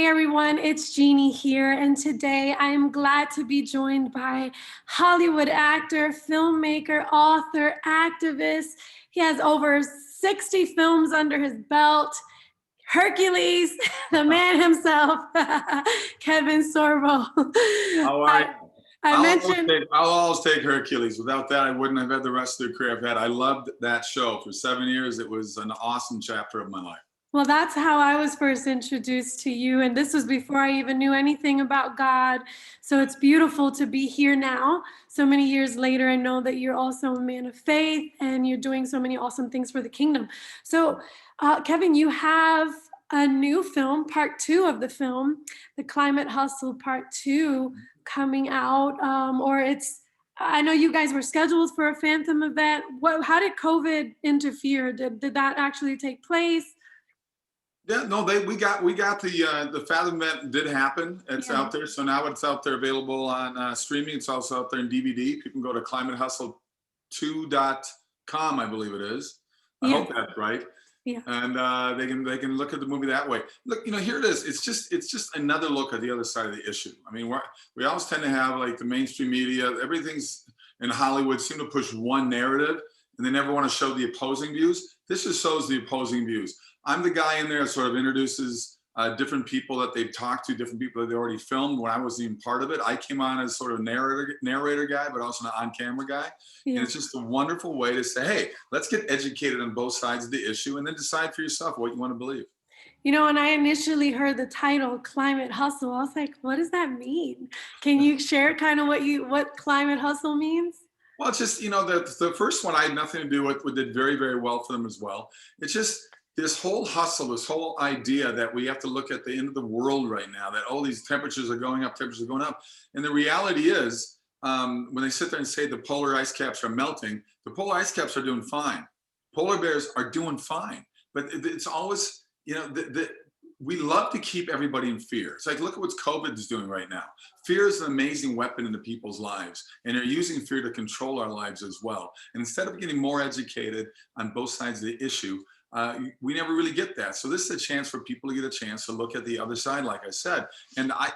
everyone, it's Jeannie here, and today I am glad to be joined by Hollywood actor, filmmaker, author, activist. He has over 60 films under his belt. Hercules, the man himself, Kevin Sorbo. How are you? I mentioned. I'll always take Hercules. Without that, I wouldn't have had the rest of the career I've had. I loved that show for 7 years. It was an awesome chapter of my life. Well, that's how I was first introduced to you, and this was before I even knew anything about God. So it's beautiful to be here now, so many years later, and know that you're also a man of faith, and you're doing so many awesome things for the kingdom. So, Kevin, you have a new film, part 2 of the film, The Climate Hustle Part 2, coming out, I know you guys were scheduled for a Phantom event. How did COVID interfere? Did that actually take place? Yeah, no, we got the Fathom event did happen. It's out there, so now it's out there available on streaming. It's also out there in DVD. People can go to climatehustle2.com, I believe it is. I hope that's right. Yeah. And they can look at the movie that way. Look, here it is. It's just another look at the other side of the issue. I mean, we always tend to have like the mainstream media. Everything's in Hollywood seem to push one narrative, and they never want to show the opposing views. This just shows the opposing views. I'm the guy in there that sort of introduces different people that they've talked to, different people that they already filmed when I wasn't even part of it. I came on as sort of narrator guy, but also an on-camera guy. Yeah. And it's just a wonderful way to say, hey, let's get educated on both sides of the issue and then decide for yourself what you want to believe. When I initially heard the title Climate Hustle, I was like, what does that mean? Can you share kind of what Climate Hustle means? Well, it's just, the first one I had nothing to do with, did very, very well for them as well. It's just, this whole hustle, this whole idea that we have to look at the end of the world right now, that all these temperatures are going up, temperatures are going up. And the reality is, when they sit there and say the polar ice caps are melting, the polar ice caps are doing fine. Polar bears are doing fine. But it's always, we love to keep everybody in fear. It's like, look at what COVID is doing right now. Fear is an amazing weapon into people's lives, and they're using fear to control our lives as well. And instead of getting more educated on both sides of the issue, we never really get that. So this is a chance for people to get a chance to look at the other side, like I said. And I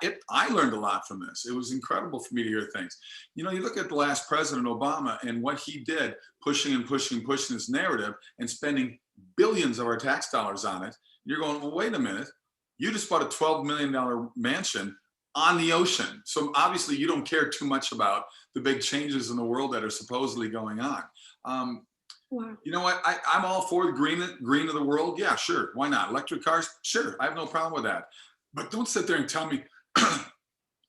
learned a lot from this. It was incredible for me to hear things. You look at the last president, Obama, and what he did, pushing this narrative and spending billions of our tax dollars on it. You're going, well, wait a minute. You just bought a $12 million mansion on the ocean. So obviously you don't care too much about the big changes in the world that are supposedly going on. Wow. You know what? I'm all for the green of the world. Yeah, sure. Why not? Electric cars? Sure. I have no problem with that. But don't sit there and tell me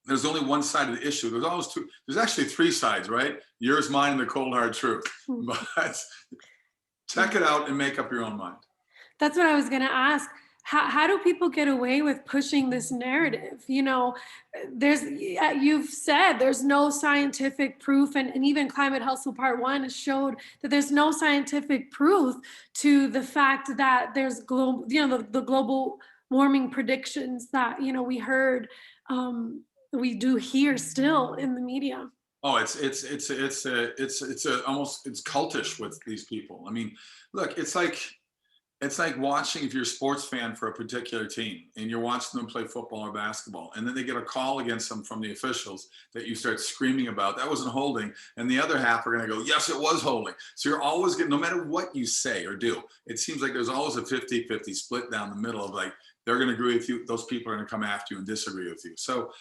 there's only one side of the issue. There's always two. There's actually 3 sides, right? Yours, mine, and the cold, hard truth. But check it out and make up your own mind. That's what I was going to ask. How do people get away with pushing this narrative? You've said there's no scientific proof, and even Climate Hustle Part 1 has showed that there's no scientific proof to the fact that there's the global warming predictions that we heard, we do hear still in the media. Oh, it's cultish with these people. I mean, look, it's like watching, if you're a sports fan for a particular team and you're watching them play football or basketball, and then they get a call against them from the officials that you start screaming about, that wasn't holding, and the other half are going to go, yes, it was holding. So you're always getting, no matter what you say or do, it seems like there's always a 50-50 split down the middle of like, they're going to agree with you, those people are going to come after you and disagree with you. So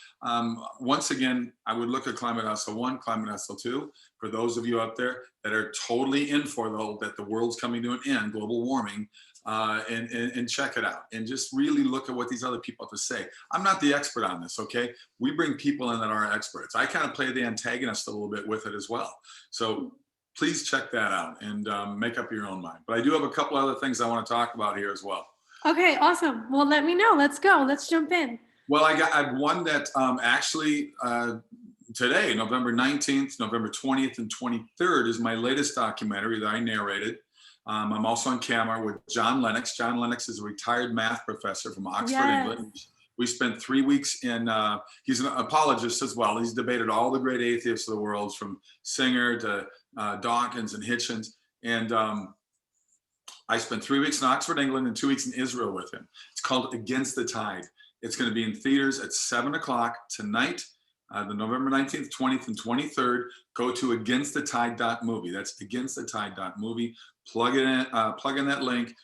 once again, I would look at Climate Hustle 1, Climate Hustle 2, for those of you out there that are totally in for that the world's coming to an end, global warming, and check it out and just really look at what these other people have to say. I'm not the expert on this, okay? We bring people in that are experts. I kind of play the antagonist a little bit with it as well. So please check that out and make up your own mind. But I do have a couple other things I want to talk about here as well. Okay, awesome. Well, let me know. Let's go. Let's jump in. Well, I've one that actually today, November 19th, November 20th, and 23rd is my latest documentary that I narrated. I'm also on camera with John Lennox. John Lennox is a retired math professor from Oxford, England. We spent 3 weeks in, he's an apologist as well. He's debated all the great atheists of the world, from Singer to Dawkins and Hitchens. And I spent 3 weeks in Oxford, England, and 2 weeks in Israel with him. It's called Against the Tide. It's going to be in theaters at 7 o'clock tonight, the November 19th, 20th, and 23rd. Go to againstthetide.movie. That's againstthetide.movie. Plug it in, plug in that link,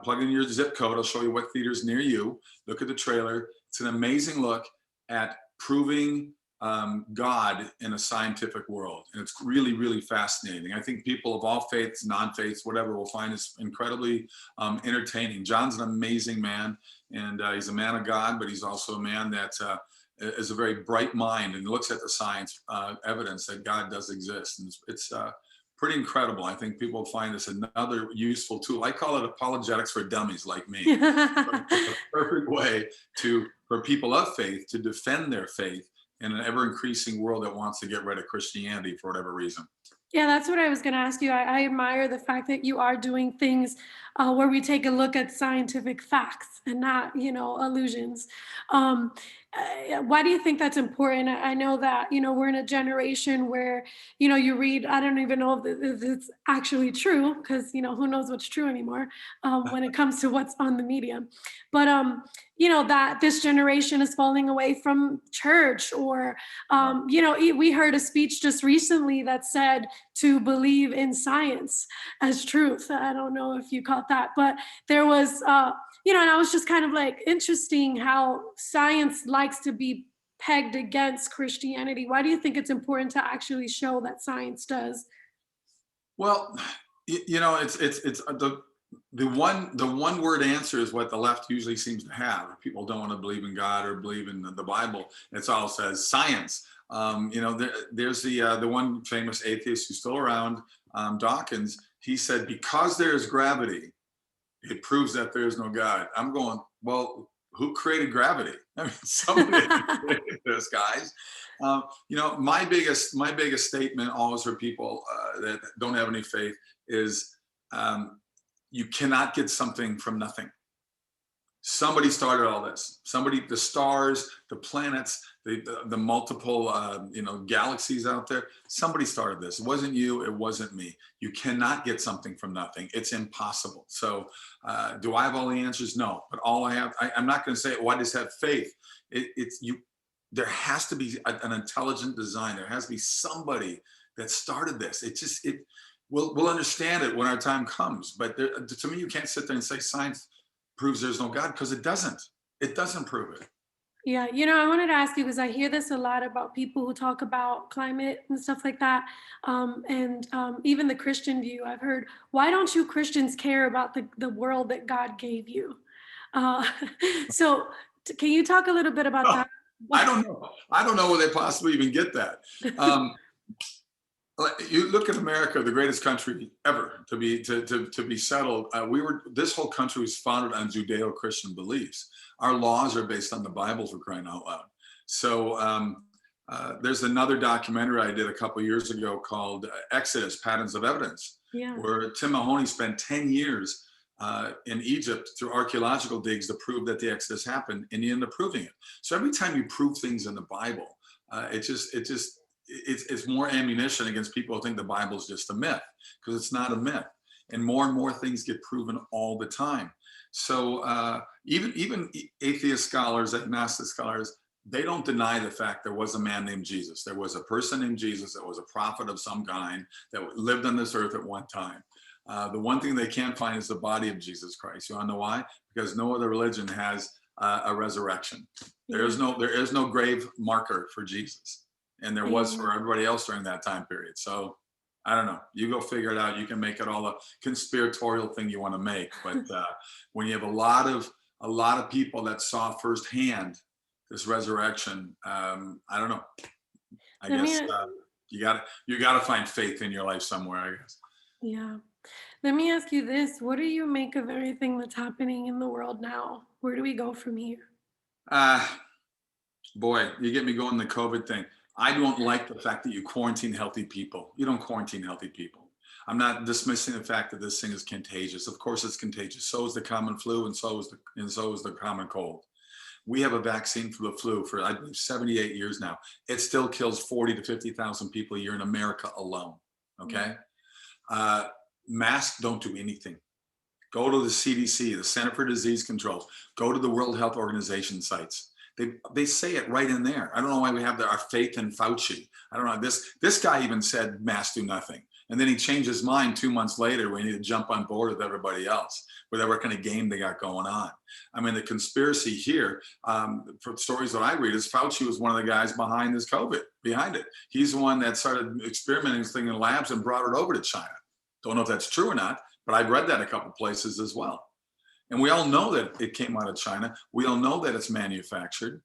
plug in your zip code. I'll show you what theaters near you. Look at the trailer. It's an amazing look at proving God in a scientific world. And it's really, really fascinating. I think people of all faiths, non-faiths, whatever, will find this incredibly entertaining. John's an amazing man, and he's a man of God, but he's also a man that is a very bright mind and looks at the science evidence that God does exist. And it's pretty incredible. I think people find this another useful tool. I call it apologetics for dummies like me. It's a perfect way for people of faith to defend their faith in an ever-increasing world that wants to get rid of Christianity for whatever reason. Yeah, that's what I was going to ask you. I admire the fact that you are doing things where we take a look at scientific facts and not, illusions. Um, why do you think that's important? I know that, we're in a generation where, you read, I don't even know if it's actually true because, who knows what's true anymore when it comes to what's on the media. But, that this generation is falling away from church or, we heard a speech just recently that said to believe in science as truth. I don't know if you caught that, but there was, and I was just kind of like interesting how science likes to be pegged against Christianity. Why do you think it's important to actually show that science does? Well, it's the one word answer is what the left usually seems to have. People don't want to believe in God or believe in the Bible. It's all says science. There's the one famous atheist who's still around, Dawkins. He said, because there is gravity, it proves that there is no God. I'm going, well, who created gravity? I mean, somebody created this, guys. My biggest statement always for people that don't have any faith is you cannot get something from nothing. Somebody started all this. The stars, the planets, the multiple galaxies out there. Somebody started this. It wasn't you. It wasn't me. You cannot get something from nothing. It's impossible. So, do I have all the answers? No. But all I have, I'm not going to say, well, I just have faith. It's you. There has to be an intelligent design. There has to be somebody that started this. We'll understand it when our time comes. But to me, you can't sit there and say science proves there's no God, because it doesn't. It doesn't prove it. Yeah, I wanted to ask you because I hear this a lot about people who talk about climate and stuff like that. And even the Christian view, I've heard, why don't you Christians care about the world that God gave you? Uh, so, can you talk a little bit about Oh, that? I don't know. I don't know where they possibly even get that. You look at America, the greatest country ever to be settled. This whole country was founded on Judeo-Christian beliefs. Our laws are based on the Bible, for crying out loud. So there's another documentary I did a couple years ago called Exodus: Patterns of Evidence, Yeah. where Tim Mahoney spent 10 years in Egypt through archaeological digs to prove that the Exodus happened, and he ended up proving it. So every time you prove things in the Bible, it's more ammunition against people who think the Bible is just a myth, because it's not a myth. And more things get proven all the time. So even atheist scholars, agnostic scholars, they don't deny the fact there was a man named Jesus. There was a person named Jesus that was a prophet of some kind that lived on this earth at one time. The one thing they can't find is the body of Jesus Christ. You want to know why? Because no other religion has a resurrection. There is no grave marker for Jesus. And there was for everybody else during that time period. So I don't know. You go figure it out. You can make it all a conspiratorial thing you want to make. But when you have a lot of people that saw firsthand this resurrection, I don't know. I guess you gotta find faith in your life somewhere, I guess. Yeah. Let me ask you this. What do you make of everything that's happening in the world now? Where do we go from here? Boy, you get me going the COVID thing. I don't like the fact that you quarantine healthy people. You don't quarantine healthy people. I'm not dismissing the fact that this thing is contagious. Of course it's contagious. So is the common flu, and so is the common cold. We have a vaccine for the flu for, I believe, 78 years now. It still kills 40 to 50,000 people a year in America alone. Okay. Masks don't do anything. Go to the CDC, the Center for Disease Control. Go to the World Health Organization sites. They say it right in there. I don't know why we have our faith in Fauci. I don't know. This guy even said masks do nothing. And then he changed his mind 2 months later when he had to jump on board with everybody else, whatever kind of game they got going on. I mean, the conspiracy here, for stories that I read, is Fauci was one of the guys behind this COVID, behind it. He's the one that started experimenting this thing in labs and brought it over to China. Don't know if that's true or not, but I've read that a couple places as well. And we all know that it came out of China. We all know that it's manufactured.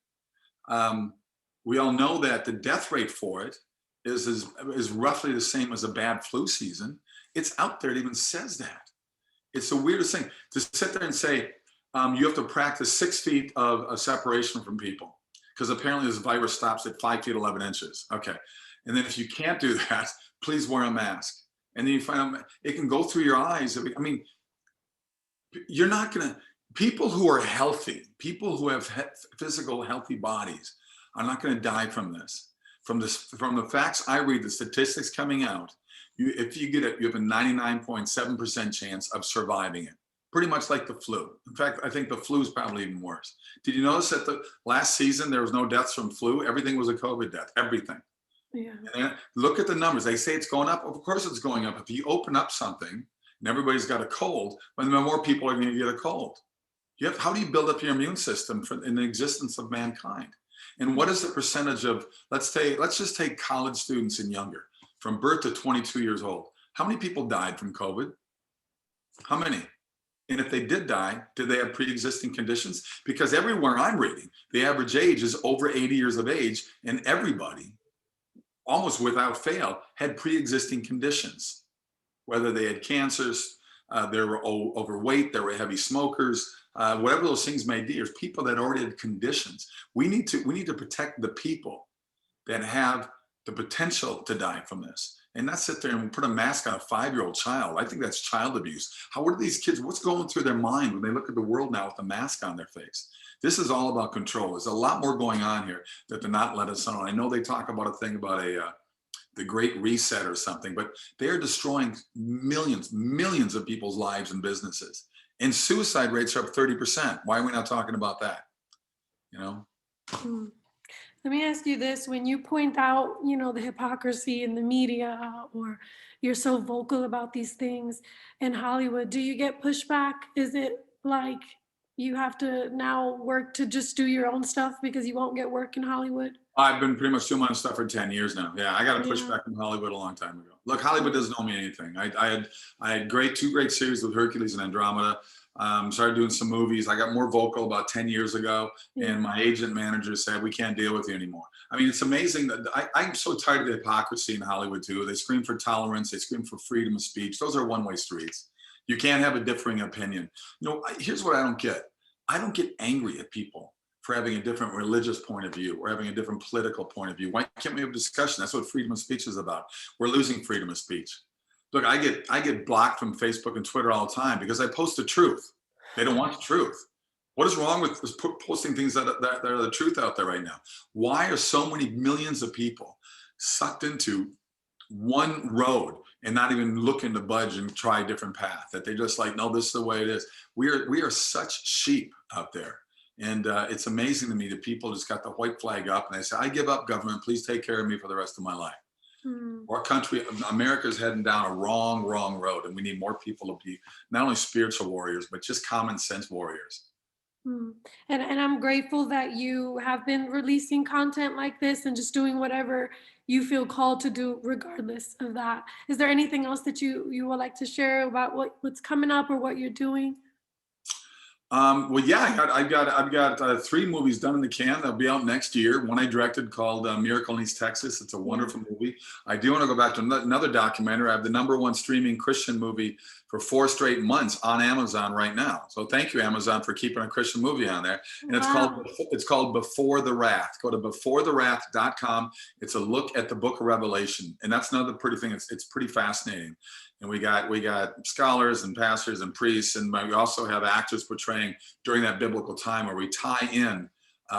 We all know that the death rate for it is roughly the same as a bad flu season. It's out there. It even says that. It's the weirdest thing to sit there and say, you have to practice 6 feet of separation from people because apparently this virus stops at 5 feet 11 inches. Okay. And then if you can't do that, please wear a mask. And then you find out it can go through your eyes. I mean, you're not going to, people who are healthy, people who have physical healthy bodies are not going to die from this. From the facts I read, the statistics coming out, if you get it, you have a 99.7% chance of surviving it. Pretty much like the flu. In fact, I think the flu is probably even worse. Did you notice that the last season there was no deaths from flu? Everything was a COVID death, everything. Yeah. And look at the numbers. They say it's going up. Of course it's going up. If you open up something and everybody's got a cold, then more people are going to get a cold. How do you build up your immune system in the existence of mankind? And what is the percentage of, let's just take college students and younger, from birth to 22 years old. How many people died from COVID? How many? And if they did die, did they have pre-existing conditions? Because everywhere I'm reading, the average age is over 80 years of age, and everybody, almost without fail, had pre-existing conditions. Whether they had cancers, they were overweight, they were heavy smokers, whatever those things may be, there's people that already had conditions. We need to protect the people that have the potential to die from this, and not sit there and put a mask on a 5-year-old child. I think that's child abuse. What are these kids, what's going through their mind when they look at the world now with a mask on their face? This is all about control. There's a lot more going on here that they're not letting us know. I know they talk about a thing about the Great Reset or something, but they're destroying millions of people's lives and businesses. And suicide rates are up 30%. Why are we not talking about that? You know? Let me ask you this. When you point out, the hypocrisy in the media, or you're so vocal about these things in Hollywood, do you get pushback? Is it like you have to now work to just do your own stuff because you won't get work in Hollywood? I've been pretty much doing my own stuff for 10 years now. Yeah, I got to push Yeah. back from Hollywood a long time ago. Look, Hollywood doesn't owe me anything. I had two great series with Hercules and Andromeda. Started doing some movies. I got more vocal about 10 years ago, and my agent manager said, we can't deal with you anymore. I mean, it's amazing that I'm so tired of the hypocrisy in Hollywood too. They scream for tolerance. They scream for freedom of speech. Those are one-way streets. You can't have a differing opinion. Here's what I don't get. I don't get angry at people for having a different religious point of view or having a different political point of view. Why can't we have a discussion? That's what freedom of speech is about. We're losing freedom of speech. Look, I get blocked from Facebook and Twitter all the time because I post the truth. They don't want the truth. What is wrong with posting things that are the truth out there right now? Why are so many millions of people sucked into one road and not even looking to budge and try a different path? That they're just like, no, this is the way it is. We are such sheep out there. And it's amazing to me that people just got the white flag up and they say, I give up government. Please take care of me for the rest of my life. Our country, America's heading down a wrong road, and we need more people to be not only spiritual warriors, but just common sense warriors. And I'm grateful that you have been releasing content like this and just doing whatever you feel called to do regardless of that. Is there anything else that you would like to share about what's coming up or what you're doing? Well, yeah, I've got 3 movies done in the can. They'll be out next year. One I directed called Miracle in East Texas. It's a wonderful movie. I do want to go back to another documentary. I have the #1 streaming Christian movie for 4 straight months on Amazon right now. So thank you, Amazon, for keeping a Christian movie on there. And it's called Before the Wrath. Go to beforethewrath.com. It's a look at the book of Revelation. And that's another pretty thing. It's pretty fascinating. And we got scholars and pastors and priests, and we also have actors portraying during that biblical time where we tie in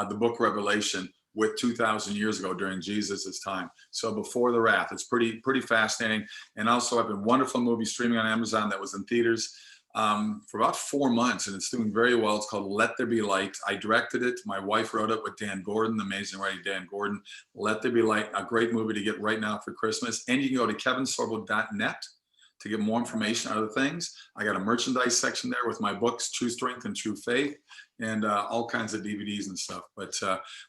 the book of Revelation with 2,000 years ago during Jesus's time. So Before the Wrath, it's pretty fascinating. And also, I've been wonderful movie streaming on Amazon that was in theaters. for about 4 months, and it's doing very well. It's called Let There Be Light. I directed it. My wife wrote it with Dan Gordon, the amazing writer Dan Gordon. Let There Be Light, a great movie to get right now for Christmas. And you can go to kevinsorbo.net to get more information on other things. I got a merchandise section there with my books, True Strength and True Faith, and all kinds of DVDs and stuff. But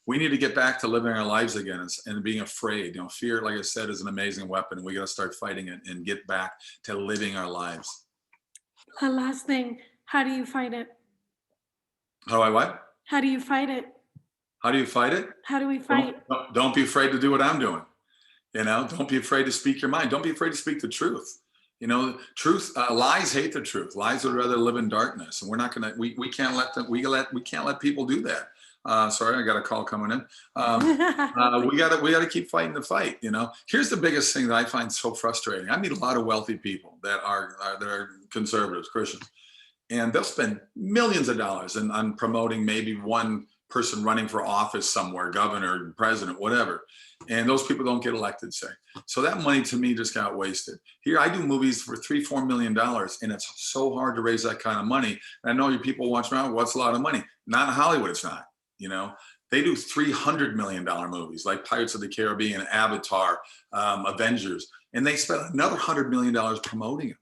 we need to get back to living our lives again and being afraid. You know, fear, like I said, is an amazing weapon. We got to start fighting it and get back to living our lives. Last thing, how do you fight it? How do I what? How do you fight it? How do you fight it? How do we fight? Don't be afraid to do what I'm doing. You know, don't be afraid to speak your mind. Don't be afraid to speak the truth. You know, truth, lies hate the truth. Lies would rather live in darkness, and we're not gonna. We can't let them. We can't let people do that. Sorry, I got a call coming in. We gotta keep fighting the fight. You know, here's the biggest thing that I find so frustrating. I meet a lot of wealthy people that are conservatives, Christians, and they'll spend millions of dollars on promoting maybe one person running for office somewhere, governor, president, whatever. And those people don't get elected, say. So that money to me just got wasted. Here, I do movies for $3-4 million, and it's so hard to raise that kind of money. And I know you people watching around, what's a lot of money? Not in Hollywood, it's not. You know, they do $300 million movies like Pirates of the Caribbean, Avatar, Avengers, and they spent another $100 million promoting them.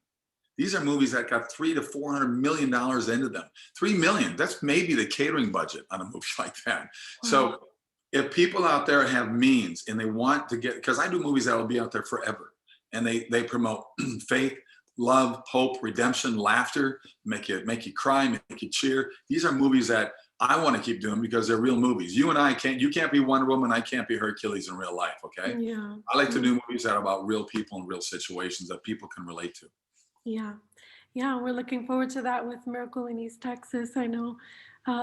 These are movies that got $300-400 million into them. $3 million, that's maybe the catering budget on a movie like that. Wow. So if people out there have means and they want to get, because I do movies that will be out there forever, and they promote faith, love, hope, redemption, laughter, make you cry, make you cheer. These are movies that I want to keep doing because they're real movies. You and I can't, you can't be Wonder Woman, I can't be Hercules in real life, okay? Yeah. I like to do movies that are about real people and real situations that people can relate to. Yeah. Yeah, we're looking forward to that with Miracle in East Texas, I know.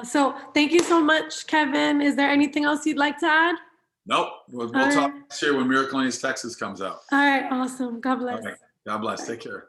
So thank you so much, Kevin. Is there anything else you'd like to add? Nope. We'll talk next year when Miracle in East Texas comes out. All right, awesome. God bless. Okay. God bless. Take care.